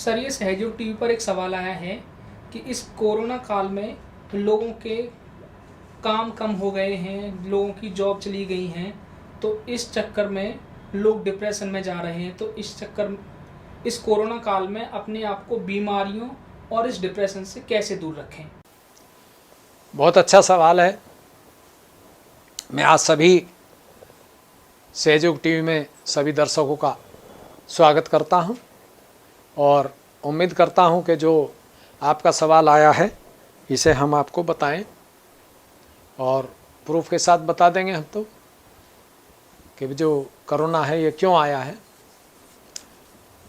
Sir, ये सहयोग TV पर एक सवाल आया है कि इस कोरोना काल में लोगों के काम कम हो गए हैं, लोगों की जॉब चली गई हैं, तो इस चक्कर में लोग डिप्रेशन में जा रहे हैं। तो इस कोरोना काल में अपने आप को बीमारियों और इस डिप्रेशन से कैसे दूर रखें? बहुत अच्छा सवाल है। मैं आज सभी सहयोग टीवी में सभी दर्शकों का स्वागत करता हूं और उम्मीद करता हूं कि जो आपका सवाल आया है इसे हम आपको बताएं और प्रूफ के साथ बता देंगे हम तो कि जो कोरोना है ये क्यों आया है।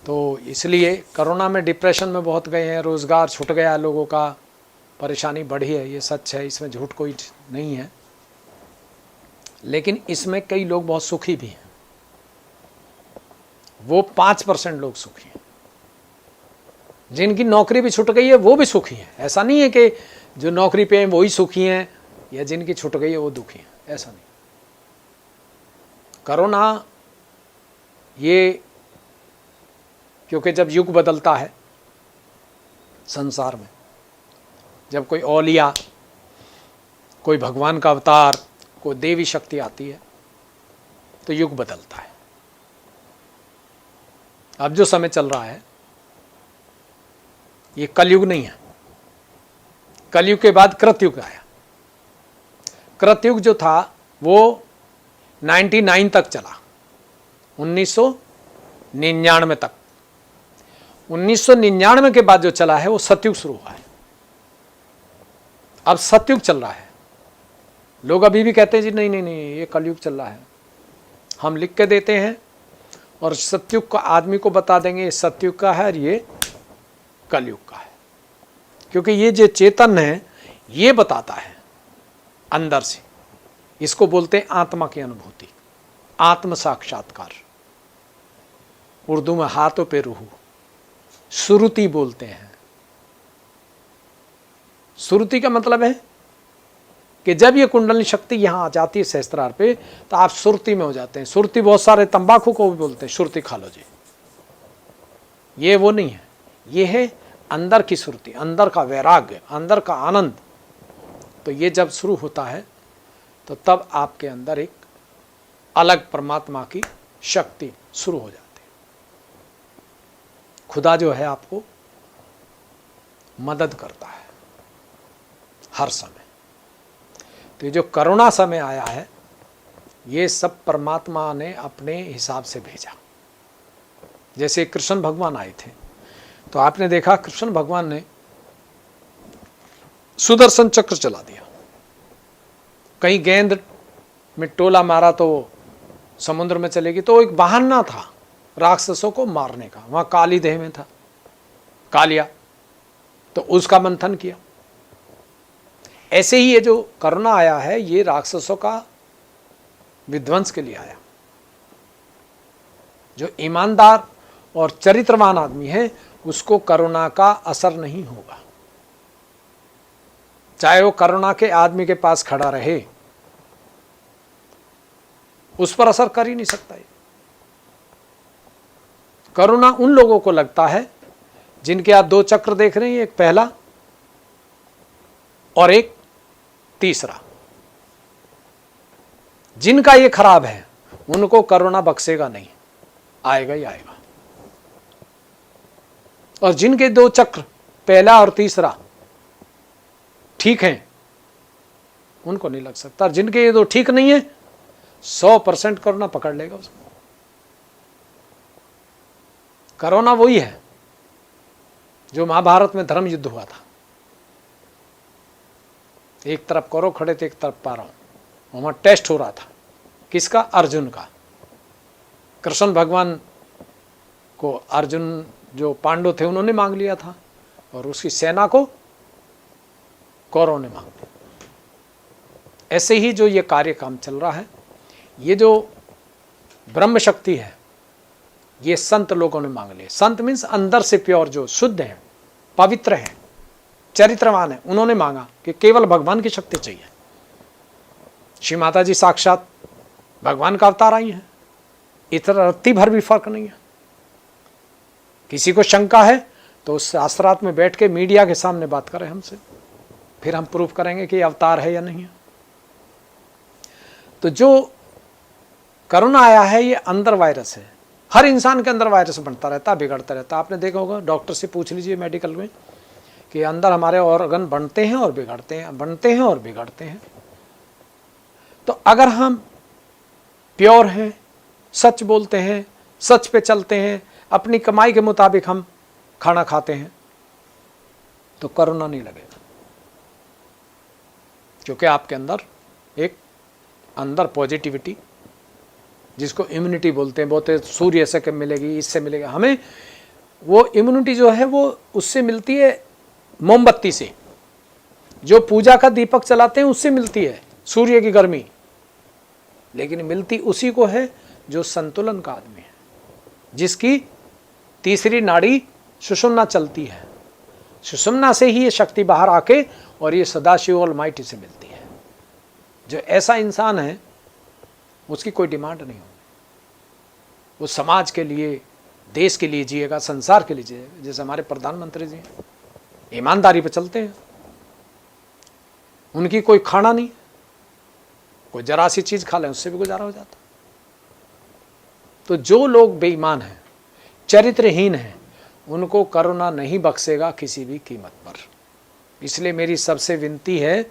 तो इसलिए कोरोना में डिप्रेशन में बहुत गए हैं, रोज़गार छूट गया, लोगों का परेशानी बढ़ी है, ये सच है, इसमें झूठ कोई नहीं है। लेकिन इसमें कई लोग बहुत सुखी भी हैं, वो 5% लोग सुखी हैं। जिनकी नौकरी भी छूट गई है वो भी सुखी हैं। ऐसा नहीं है कि जो नौकरी पे हैं वही सुखी हैं या जिनकी छूट गई है वो दुखी हैं, ऐसा नहीं। कोरोना ये क्योंकि जब युग बदलता है संसार में, जब कोई औलिया, कोई भगवान का अवतार, कोई देवी शक्ति आती है तो युग बदलता है। अब जो समय चल रहा है ये कलयुग नहीं है। कलयुग के बाद कृतयुग आया। कृतयुग जो था वो 99 तक चला, 1999 तक। 1999 के बाद जो चला है वो सतयुग शुरू हुआ है। अब सतयुग चल रहा है। लोग अभी भी कहते हैं जी नहीं नहीं नहीं ये कलयुग चल रहा है। हम लिख के देते हैं और सतयुग का आदमी को बता देंगे ये सतयुग का है और ये कलयुग का है, क्योंकि ये जो चेतन है ये बताता है अंदर से। इसको बोलते हैं आत्मा की अनुभूति, आत्म साक्षात्कार। उर्दू में हाथों पे रूह, सुरुति बोलते हैं। सुरुति का मतलब है कि जब ये कुंडली शक्ति यहां आ जाती है सहस्त्रार पे तो आप सुरति में हो जाते हैं। सुरति बहुत सारे तंबाकू को भी बोलते हैं, सुरति खा लो जी। ये वो नहीं है, ये है अंदर की सुरति, अंदर का वैराग्य, अंदर का आनंद। तो ये जब शुरू होता है तो तब आपके अंदर एक अलग परमात्मा की शक्ति शुरू हो जाती है। खुदा जो है आपको मदद करता है हर समय। तो ये जो कोरोना समय आया है ये सब परमात्मा ने अपने हिसाब से भेजा। जैसे कृष्ण भगवान आए थे तो आपने देखा कृष्ण भगवान ने सुदर्शन चक्र चला दिया। कहीं गेंद में टोला मारा तो समुद्र में चलेगी, तो एक बहाना था राक्षसों को मारने का। वहां काली देह में था कालिया, तो उसका मंथन किया। ऐसे ही ये जो कोरोना आया है ये राक्षसों का विध्वंस के लिए आया। जो ईमानदार और चरित्रवान आदमी है उसको कोरोना का असर नहीं होगा। चाहे वो कोरोना के आदमी के पास खड़ा रहे, उस पर असर कर ही नहीं सकता। कोरोना उन लोगों को लगता है जिनके आप दो चक्र देख रहे हैं, एक पहला और एक तीसरा। जिनका ये खराब है उनको कोरोना बख्शेगा नहीं, आएगा ही आएगा। और जिनके दो चक्र पहला और तीसरा ठीक हैं उनको नहीं लग सकता। जिनके ये दो ठीक नहीं है 100% कोरोना पकड़ लेगा उसको। कोरोना वही है जो महाभारत में धर्म युद्ध हुआ था। एक तरफ कौरव खड़े थे, एक तरफ पांडव। वहां टेस्ट हो रहा था किसका? अर्जुन का। कृष्ण भगवान को अर्जुन जो पांडव थे उन्होंने मांग लिया था और उसकी सेना को कौरव ने मांग लिया। ऐसे ही जो ये कार्य काम चल रहा है, ये जो ब्रह्म शक्ति है ये संत लोगों ने मांग लिया। संत मीन्स अंदर से प्योर, जो शुद्ध है, पवित्र है, चरित्रवान है, उन्होंने मांगा कि केवल भगवान की शक्ति चाहिए। श्री माता जी साक्षात भगवान का अवतार आई है, इतना रत्ती भर भी फर्क नहीं है। किसी को शंका है तो उस शास्त्रार्थ में बैठ के मीडिया के सामने बात करें हमसे, फिर हम प्रूफ करेंगे कि अवतार है या नहीं है। तो जो कोरोना आया है ये अंदर वायरस है, हर इंसान के अंदर वायरस बनता रहता है, बिगड़ता रहता है। आपने देखा होगा, डॉक्टर से पूछ लीजिए मेडिकल में कि अंदर हमारे ऑर्गन बनते हैं और बिगड़ते हैं, बनते हैं और बिगड़ते हैं। तो अगर हम प्योर हैं, सच बोलते हैं, सच पे चलते हैं, अपनी कमाई के मुताबिक हम खाना खाते हैं, तो कोरोना नहीं लगेगा। क्योंकि आपके अंदर एक अंदर पॉजिटिविटी, जिसको इम्यूनिटी बोलते हैं, बोलते सूर्य से कब मिलेगी, इससे मिलेगा। हमें वो इम्यूनिटी जो है वो उससे मिलती है, मोमबत्ती से, जो पूजा का दीपक चलाते हैं उससे मिलती है सूर्य की गर्मी, लेकिन मिलती उसी को है जो संतुलन का आदमी है, जिसकी तीसरी नाड़ी सुषुम्ना चलती है। सुषुम्ना से ही ये शक्ति बाहर आके और ये सदाशिव ऑलमाइटी से मिलती है। जो ऐसा इंसान है उसकी कोई डिमांड नहीं होगी, वो समाज के लिए, देश के लिए जिएगा, संसार के लिए जिएगा। जैसे हमारे प्रधानमंत्री जी ईमानदारी पे चलते हैं, उनकी कोई खाना नहीं, कोई जरा सी चीज खा लें उससे भी गुजारा हो जाता। तो जो लोग बेईमान हैं, चरित्रहीन हैं, उनको कोरोना नहीं बख्शेगा किसी भी कीमत पर। इसलिए मेरी सबसे विनती है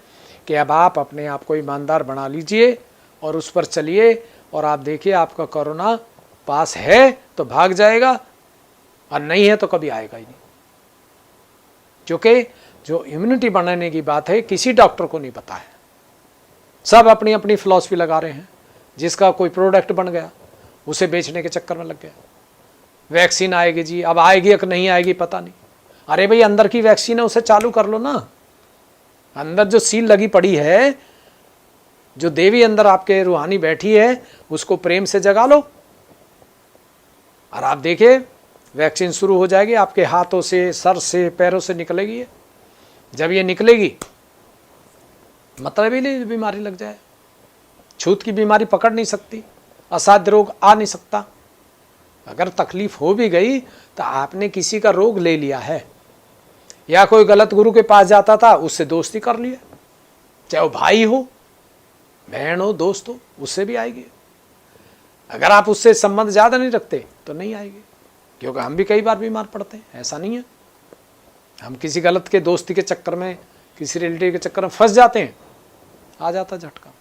कि अब आप अपने आप को ईमानदार बना लीजिए और उस पर चलिए, और आप देखिए आपका कोरोना पास है तो भाग जाएगा, और नहीं है तो कभी आएगा ही नहीं। क्योंकि जो इम्यूनिटी बनाने की बात है किसी डॉक्टर को नहीं पता है, सब अपनी अपनी फिलॉसफी लगा रहे हैं। जिसका कोई प्रोडक्ट बन गया उसे बेचने के चक्कर में लग गया। वैक्सीन आएगी जी, अब आएगी या नहीं आएगी पता नहीं। अरे भाई अंदर की वैक्सीन है उसे चालू कर लो ना, अंदर जो सील लगी पड़ी है, जो देवी अंदर आपके रूहानी बैठी है, उसको प्रेम से जगा लो, और आप देखिए वैक्सीन शुरू हो जाएगी, आपके हाथों से, सर से, पैरों से निकलेगी। जब ये निकलेगी मतलब ही नहीं बीमारी लग जाए। छूत की बीमारी पकड़ नहीं सकती, असाध्य रोग आ नहीं सकता। अगर तकलीफ हो भी गई तो आपने किसी का रोग ले लिया है, या कोई गलत गुरु के पास जाता था उससे दोस्ती कर लिया, चाहे वो भाई हो, बहन हो, दोस्त हो, उससे भी आएगी। अगर आप उससे संबंध ज़्यादा नहीं रखते तो नहीं आएगी। क्योंकि हम भी कई बार बीमार पड़ते हैं, ऐसा नहीं है। हम किसी गलत के दोस्ती के चक्कर में, किसी रिलेटिव के चक्कर में फंस जाते हैं, आ जाता झटका।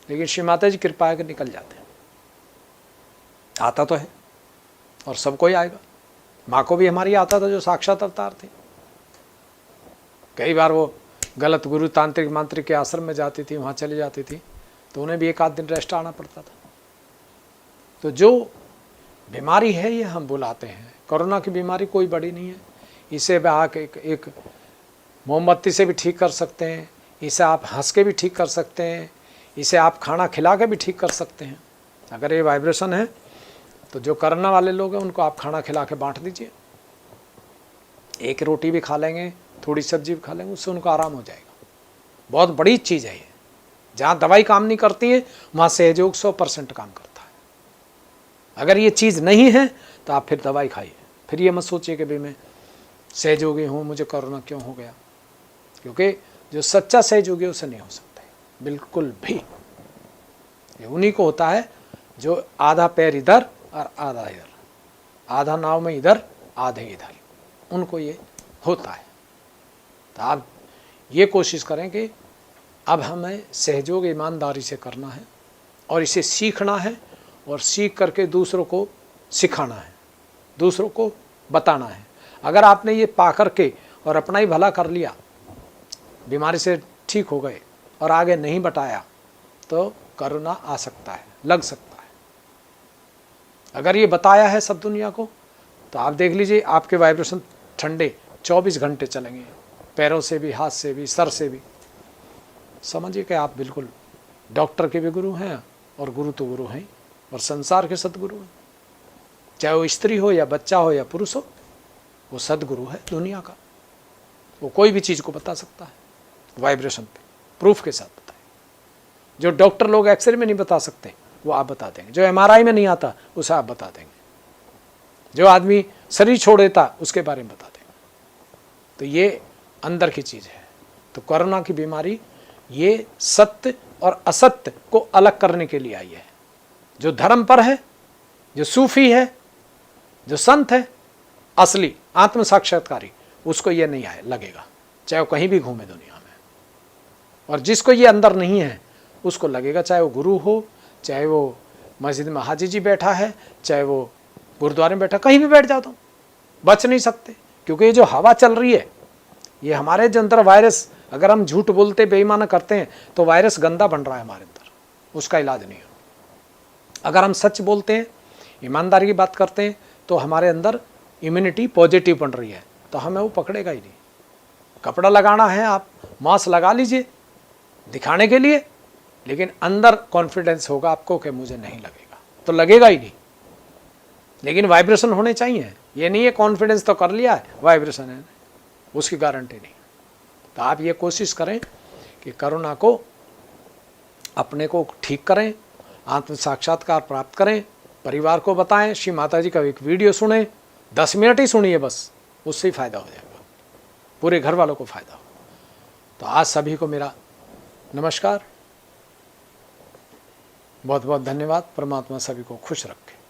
लेकिन श्री माता जी कृपा है कि निकल जाते हैं। आता तो है और सबको ही आएगा। माँ को भी हमारी आता था जो साक्षात अवतार थे। कई बार वो गलत गुरु, तांत्रिक मांत्रिक के आश्रम में जाती थी, वहाँ चली जाती थी, तो उन्हें भी एक आध दिन रेस्ट आना पड़ता था। तो जो बीमारी है ये हम बुलाते हैं। कोरोना की बीमारी कोई बड़ी नहीं है। इसे आप एक मोमबत्ती से भी ठीक कर सकते हैं, इसे आप हंस के भी ठीक कर सकते हैं, इसे आप खाना खिला के भी ठीक कर सकते हैं। अगर ये वाइब्रेशन है तो जो कोरोना वाले लोग हैं उनको आप खाना खिला के बांट दीजिए, एक रोटी भी खा लेंगे, थोड़ी सब्जी भी खा लेंगे, उससे उनको आराम हो जाएगा। बहुत बड़ी चीज़ है ये। जहाँ दवाई काम नहीं करती है वहाँ सहयोग 100% काम करता है। अगर ये चीज़ नहीं है तो आप फिर दवाई खाइए। फिर ये मत सोचिए कि भाई मैं सहयोगी हूँ, मुझे कोरोना क्यों हो गया। क्योंकि जो सच्चा सहयोगी उसे नहीं हो सकता है बिल्कुल भी। ये उन्हीं को होता है जो आधा पैर इधर और आधा इधर, आधा नाव में इधर, आधे इधर, उनको ये होता है। तो आप ये कोशिश करें कि अब हमें सहयोग ईमानदारी से करना है और इसे सीखना है, और सीख करके दूसरों को सिखाना है, दूसरों को बताना है। अगर आपने ये पा करके और अपना ही भला कर लिया, बीमारी से ठीक हो गए और आगे नहीं बताया, तो कोरोना आ सकता है, लग सकता है। अगर ये बताया है सब दुनिया को तो आप देख लीजिए आपके वाइब्रेशन ठंडे 24 घंटे चलेंगे, पैरों से भी, हाथ से भी, सर से भी। समझिए कि आप बिल्कुल डॉक्टर के भी गुरु हैं और गुरु तो गुरु हैं और संसार के सदगुरु हैं। चाहे वो स्त्री हो या बच्चा हो या पुरुष हो, वो सदगुरु है दुनिया का। वो कोई भी चीज़ को बता सकता है वाइब्रेशन पे, प्रूफ के साथ बताए। जो डॉक्टर लोग एक्सरे में नहीं बता सकते वो आप बता देंगे। जो MRI में नहीं आता उसे आप बता देंगे। जो आदमी शरीर छोड़ देता उसके बारे में बता देंगे। तो ये अंदर की चीज़ है। तो कोरोना की बीमारी ये सत्य और असत्य को अलग करने के लिए आई है। जो धर्म पर है, जो सूफी है, जो संत है, असली आत्म साक्षात्कारी, उसको ये नहीं आए लगेगा, चाहे वो कहीं भी घूमे दुनिया में। और जिसको ये अंदर नहीं है उसको लगेगा, चाहे वो गुरु हो, चाहे वो मस्जिद में हाजी जी बैठा है, चाहे वो गुरुद्वारे में बैठा, कहीं भी बैठ जाओ तुम बच नहीं सकते। क्योंकि ये जो हवा चल रही है, ये हमारे जो अंदर वायरस, अगर हम झूठ बोलते बेईमाना करते हैं तो वायरस गंदा बन रहा है हमारे अंदर, उसका इलाज नहीं हो। अगर हम सच बोलते हैं, ईमानदारी की बात करते हैं, तो हमारे अंदर इम्यूनिटी पॉजिटिव बन रही है, तो हमें वो पकड़ेगा ही नहीं। कपड़ा लगाना है, आप मास्क लगा लीजिए दिखाने के लिए, लेकिन अंदर कॉन्फिडेंस होगा आपको कि मुझे नहीं लगेगा, तो लगेगा ही नहीं। लेकिन वाइब्रेशन होने चाहिए, ये नहीं है कॉन्फिडेंस तो कर लिया है, वाइब्रेशन है, उसकी गारंटी नहीं। तो आप ये कोशिश करें कि कोरोना को, अपने को ठीक करें, आत्म साक्षात्कार प्राप्त करें, परिवार को बताएं, श्री माता जी का एक वीडियो सुने, 10 मिनट ही सुनिए बस, उससे ही फायदा हो जाएगा, पूरे घर वालों को फायदा हो। तो आज सभी को मेरा नमस्कार, बहुत बहुत धन्यवाद। परमात्मा सभी को खुश रखे।